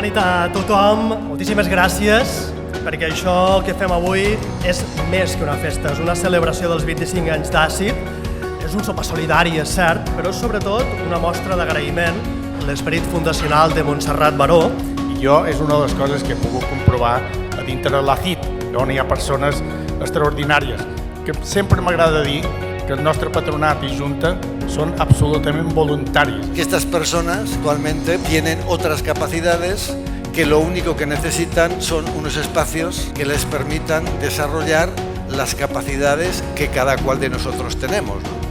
nit a tothom, moltíssimes gràcies, perquè això que fem avui és més que una festa, és una celebració dels 25 anys d'Àcid, és un sopar solidari, és cert, però és sobretot una mostra d'agraïment a l'esperit fundacional de Montserrat Baró. I jo és una de les coses que he pogut comprovar a dintre de l'Àcid, on hi ha persones extraordinàries, que sempre m'agrada dir que el nostre patronat y junta son absolutamente voluntarios. Que estas personas actualmente tienen otras capacidades que lo único que necesitan son unos espacios que les permitan desarrollar las capacidades que cada cual de nosotros tenemos, ¿no?